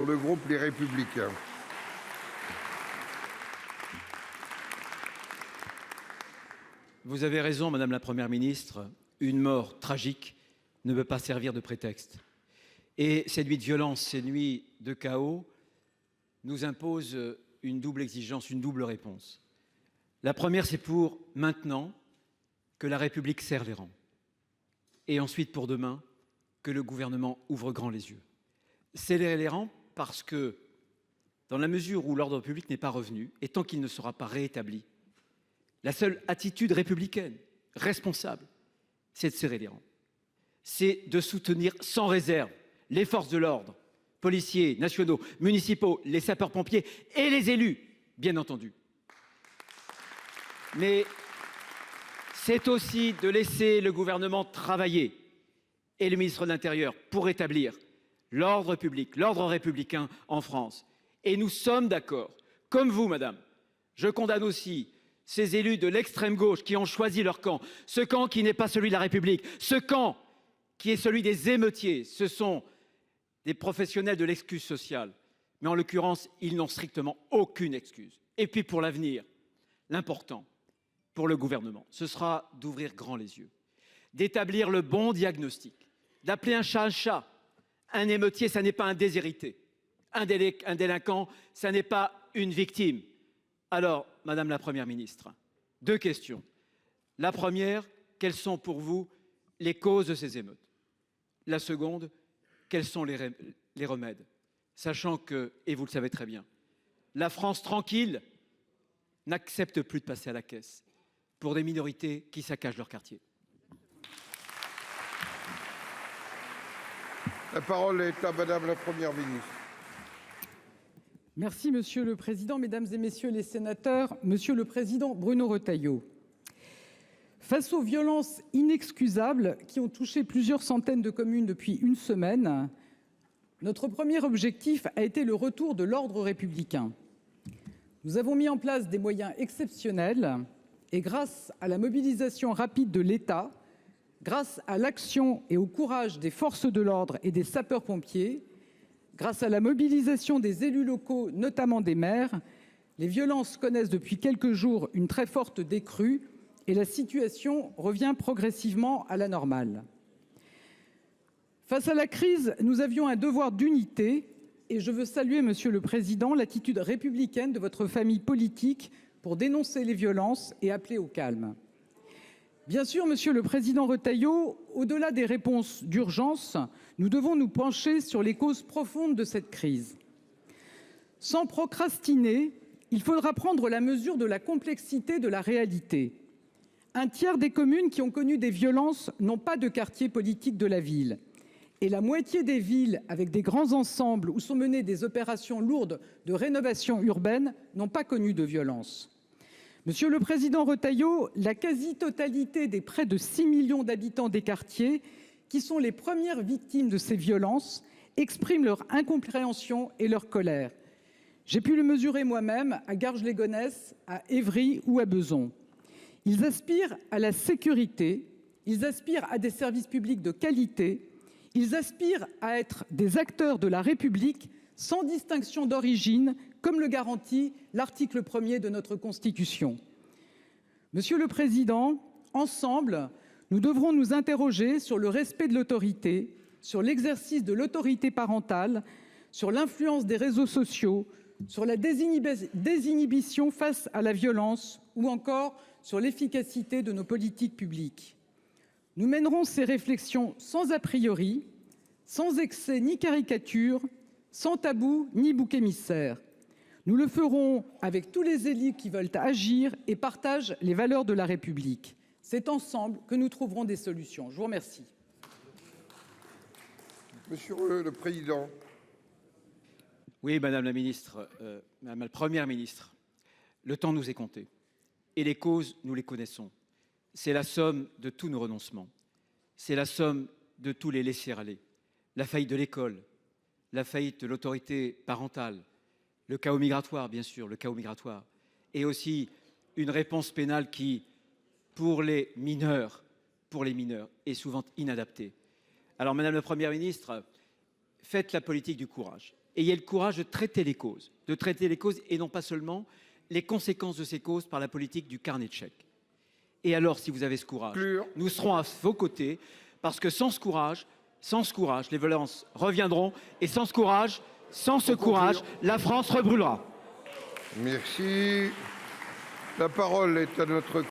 le groupe Les Républicains. Vous avez raison, Madame la Première ministre, une mort tragique ne peut pas servir de prétexte. Et ces nuits de violence, ces nuits de chaos nous imposent une double exigence, une double réponse. La première, c'est pour maintenant que la République serre les rangs. Et ensuite pour demain, que le gouvernement ouvre grand les yeux. Serrer les rangs parce que, dans la mesure où l'ordre public n'est pas revenu, et tant qu'il ne sera pas rétabli, la seule attitude républicaine, responsable, c'est de serrer les rangs. C'est de soutenir sans réserve les forces de l'ordre, policiers, nationaux, municipaux, les sapeurs-pompiers et les élus, bien entendu. Mais c'est aussi de laisser le gouvernement travailler et le ministre de l'Intérieur pour rétablir l'ordre public, l'ordre républicain en France. Et nous sommes d'accord, comme vous, madame. Je condamne aussi ces élus de l'extrême gauche qui ont choisi leur camp, ce camp qui n'est pas celui de la République, ce camp qui est celui des émeutiers. Ce sont des professionnels de l'excuse sociale. Mais en l'occurrence, ils n'ont strictement aucune excuse. Et puis pour l'avenir, l'important pour le gouvernement, ce sera d'ouvrir grand les yeux, d'établir le bon diagnostic, d'appeler un chat. Un émeutier, ça n'est pas un déshérité. Un délinquant, ça n'est pas une victime. Alors, Madame la Première ministre, 2 questions. La première, quelles sont pour vous les causes de ces émeutes? La seconde, quels sont les remèdes? Sachant que, et vous le savez très bien, la France tranquille n'accepte plus de passer à la caisse pour des minorités qui saccagent leur quartier. La parole est à Madame la Première ministre. Merci Monsieur le Président, Mesdames et Messieurs les sénateurs, Monsieur le Président Bruno Retailleau. Face aux violences inexcusables qui ont touché plusieurs centaines de communes depuis une semaine, notre premier objectif a été le retour de l'ordre républicain. Nous avons mis en place des moyens exceptionnels et grâce à la mobilisation rapide de l'État, grâce à l'action et au courage des forces de l'ordre et des sapeurs-pompiers, grâce à la mobilisation des élus locaux, notamment des maires, les violences connaissent depuis quelques jours une très forte décrue et la situation revient progressivement à la normale. Face à la crise, nous avions un devoir d'unité et je veux saluer, Monsieur le Président, l'attitude républicaine de votre famille politique pour dénoncer les violences et appeler au calme. Bien sûr, Monsieur le Président Retailleau, au-delà des réponses d'urgence, nous devons nous pencher sur les causes profondes de cette crise. Sans procrastiner, il faudra prendre la mesure de la complexité de la réalité. Un tiers des communes qui ont connu des violences n'ont pas de quartier politique de la ville. Et la moitié des villes avec des grands ensembles où sont menées des opérations lourdes de rénovation urbaine n'ont pas connu de violence. Monsieur le Président Retailleau, la quasi-totalité des près de 6 millions d'habitants des quartiers, qui sont les premières victimes de ces violences, expriment leur incompréhension et leur colère. J'ai pu le mesurer moi-même à Garges-lès-Gonesse, à Évry ou à Bezons. Ils aspirent à la sécurité, ils aspirent à des services publics de qualité, ils aspirent à être des acteurs de la République sans distinction d'origine, comme le garantit l'article 1er de notre Constitution. Monsieur le Président, ensemble, nous devrons nous interroger sur le respect de l'autorité, sur l'exercice de l'autorité parentale, sur l'influence des réseaux sociaux, sur la désinhibition face à la violence ou encore sur l'efficacité de nos politiques publiques. Nous mènerons ces réflexions sans a priori, sans excès ni caricature, sans tabou ni bouc émissaire. Nous le ferons avec tous les élus qui veulent agir et partagent les valeurs de la République. C'est ensemble que nous trouverons des solutions. Je vous remercie. Monsieur le Président. Oui, Madame la Ministre, Madame la Première Ministre, le temps nous est compté. Et les causes, nous les connaissons. C'est la somme de tous nos renoncements. C'est la somme de tous les laisser-aller. La faillite de l'école, la faillite de l'autorité parentale, le chaos migratoire, bien sûr, le chaos migratoire, et aussi une réponse pénale qui, pour les mineurs, est souvent inadaptée. Alors, Madame la Première ministre, faites la politique du courage ayez le courage de traiter les causes, et non pas seulement les conséquences de ces causes par la politique du carnet de chèques. Et alors, si vous avez ce courage, nous serons à vos côtés, parce que sans ce courage, les violences reviendront, et sans ce courage, la France rebrûlera. Merci. La parole est à notre